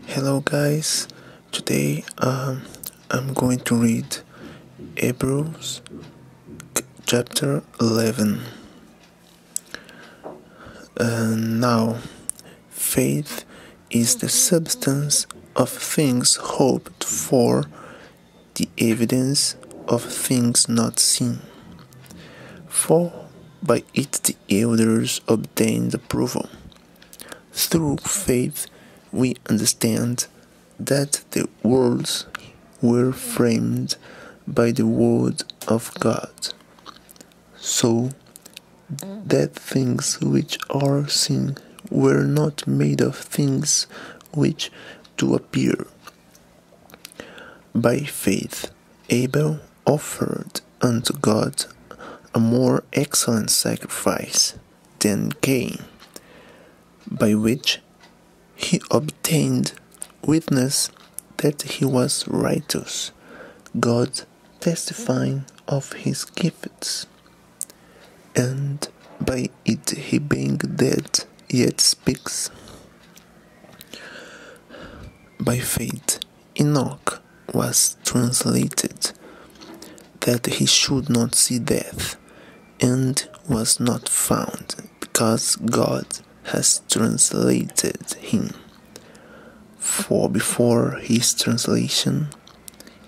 Hello guys, today I'm going to read Hebrews chapter 11. Now, faith is the substance of things hoped for, the evidence of things not seen. For by it the elders obtained approval. Through faith we understand that the worlds were framed by the word of God, so that things which are seen were not made of things which do appear. By faith Abel offered unto God a more excellent sacrifice than Cain, by which he obtained witness that he was righteous, God testifying of his gifts. And by it he being dead yet speaks. By faith Enoch was translated, that he should not see death, and was not found, because God has translated him. For before his translation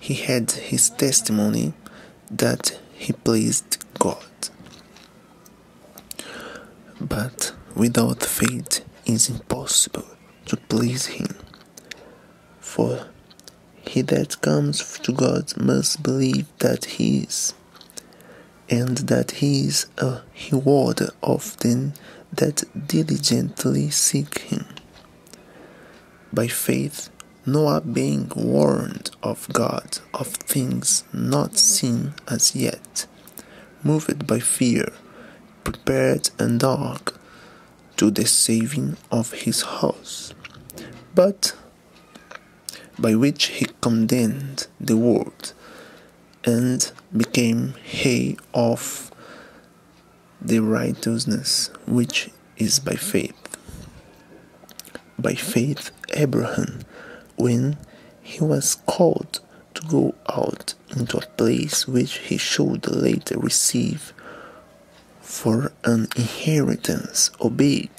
he had his testimony that he pleased God. But without faith it is impossible to please him. For he that comes to God must believe that he is, and that he is a rewarder of them that diligently seek him. By faith Noah, being warned of God of things not seen as yet, moved by fear, prepared an ark to the saving of his house, but by which he condemned the world, and became heir of the righteousness which is by faith. By faith Abraham, when he was called to go out into a place which he should later receive for an inheritance, obeyed,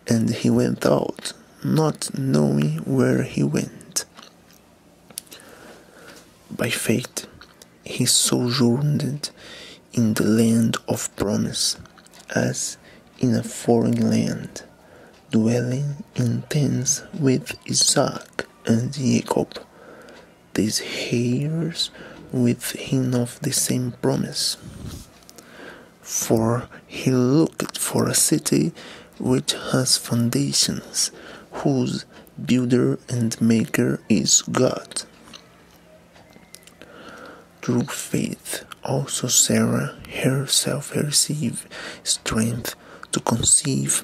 and he went out, not knowing where he went. By faith he sojourned in the land of promise, as in a foreign land, dwelling in tents with Isaac and Jacob, these heirs with him of the same promise. For he looked for a city which has foundations, whose builder and maker is God. Through faith also Sarah herself received strength to conceive,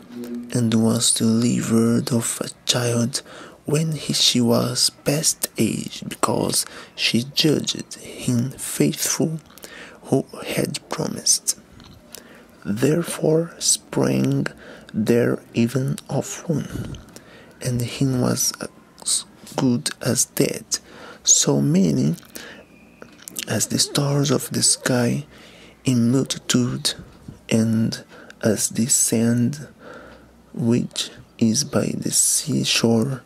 and was delivered of a child when she was past age, because she judged him faithful who had promised. Therefore sprang there even of one, and he was as good as dead, so many as the stars of the sky in multitude, and as the sand which is by the seashore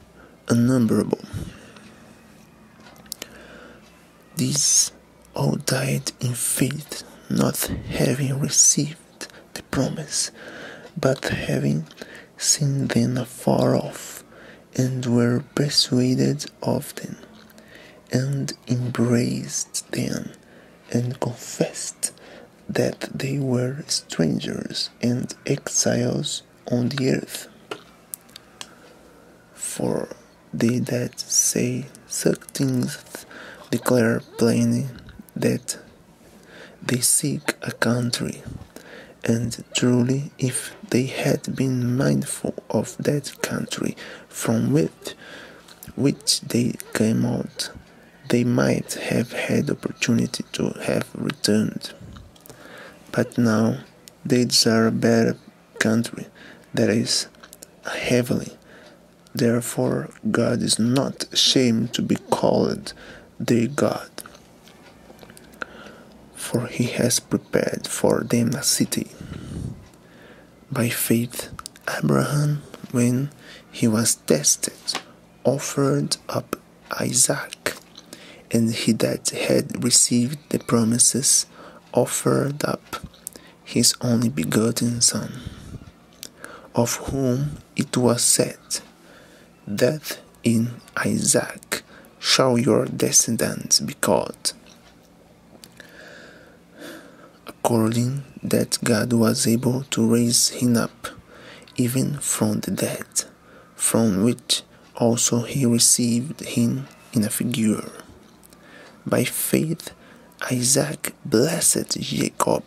unnumberable. These all died in faith, not having received the promise, but having seen them afar off, and were persuaded of them, and embraced them, and confessed that they were strangers and exiles on the earth. For they that say such things declare plainly that they seek a country, and truly if they had been mindful of that country from which they came out, they might have had opportunity to have returned. But now they desire a better country, that is, heavily. Therefore God is not ashamed to be called their God, for he has prepared for them a city. By faith Abraham, when he was tested, offered up Isaac, and he that had received the promises offered up his only begotten son, of whom it was said, that in Isaac shall your descendants be called. According that God was able to raise him up, even from the dead, from which also he received him in a figure. By faith Isaac blessed Jacob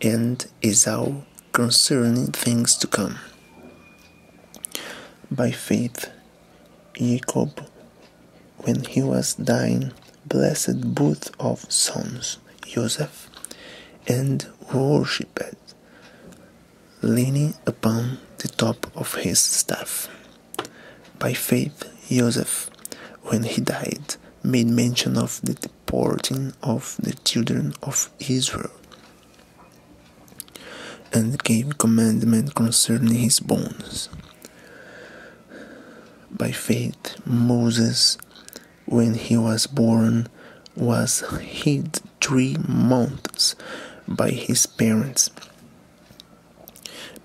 and Esau concerning things to come. By faith Jacob, when he was dying, blessed both of sons, Joseph, and worshipped, leaning upon the top of his staff. By faith Joseph, when he died, made mention of the deporting of the children of Israel, and gave commandment concerning his bones. By faith Moses, when he was born, was hid 3 months by his parents,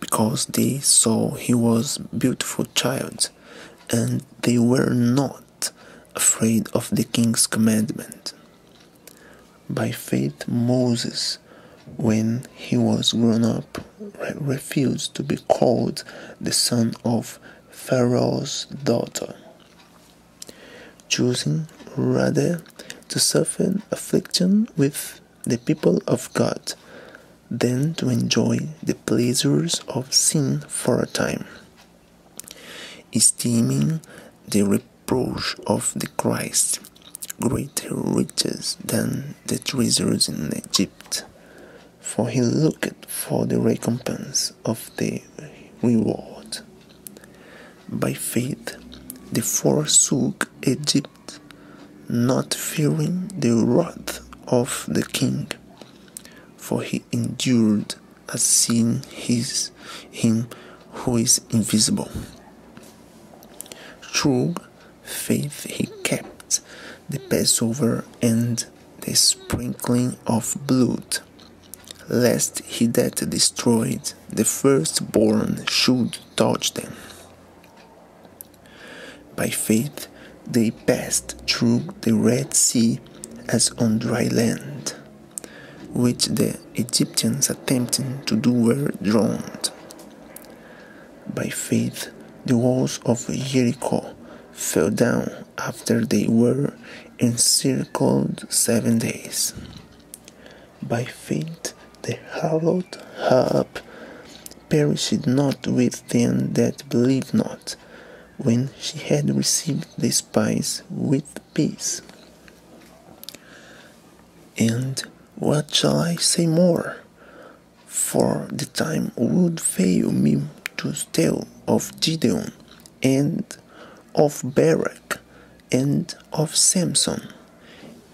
because they saw he was a beautiful child, and they were not afraid of the king's commandment. By faith Moses, when he was grown up, refused to be called the son of Pharaoh's daughter, choosing rather to suffer affliction with the people of God than to enjoy the pleasures of sin for a time, esteeming the reproach of the Christ greater riches than the treasures in Egypt, for he looked for the recompense of the reward. By faith they forsook Egypt, not fearing the wrath of the king, for he endured as seeing him who is invisible. Through faith he kept the Passover and the sprinkling of blood, lest he that destroyed the firstborn should touch them. By faith they passed through the Red Sea as on dry land, which the Egyptians attempting to do were drowned. By faith the walls of Jericho fell down after they were encircled 7 days. By faith the harlot Rahab perished not with them that believed not, when she had received the spies with peace. And what shall I say more? For the time would fail me to tell of Gideon, and of Barak, and of Samson,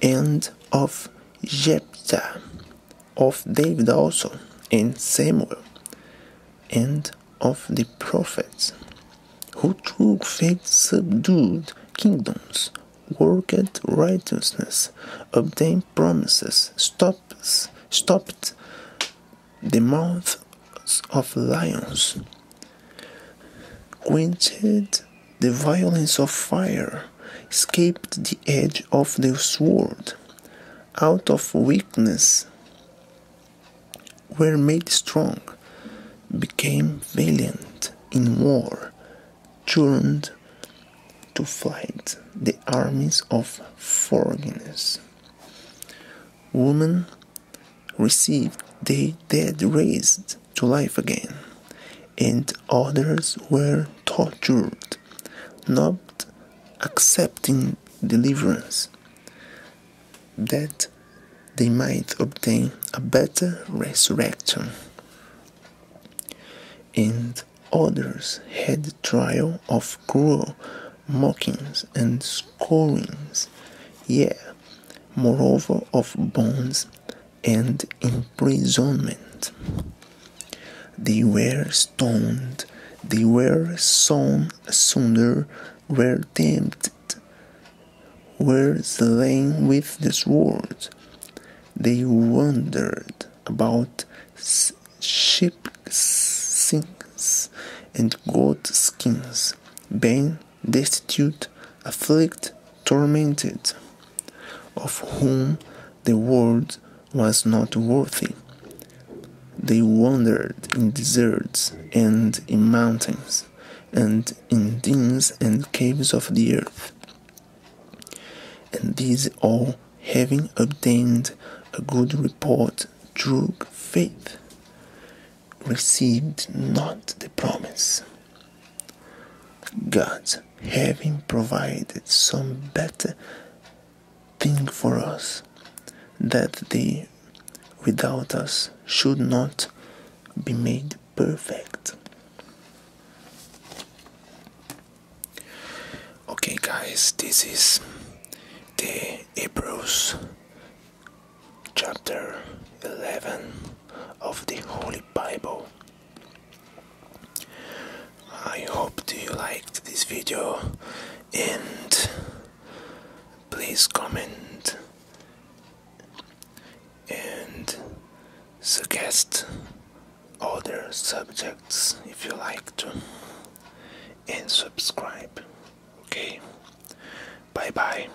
and of Jephthah, of David also, and Samuel, and of the prophets, who through faith subdued kingdoms, worked righteousness, obtained promises, stopped the mouths of lions, quenched the violence of fire, escaped the edge of the sword, out of weakness were made strong, became valiant in war, turned to flight the armies of foreigners. Women received the dead raised to life again, and others were tortured, not accepting deliverance, that they might obtain a better resurrection. And Others had the trial of cruel mockings and scourgings, yea, moreover of bonds and imprisonment. They were stoned, they were sawn asunder, were tempted, were slain with the sword. They wandered about sheepskins and goatskins, being destitute, afflicted, tormented, of whom the world was not worthy. They wandered in deserts and in mountains, and in dens and caves of the earth. And these all, having obtained a good report through faith, received not the promise. God, having provided some better thing for us, that they without us should not be made perfect. Okay, guys, this is the Hebrews chapter 11 of the Holy Bible. I hope you liked this video, and please comment and suggest other subjects if you like to, and subscribe. Okay, bye bye.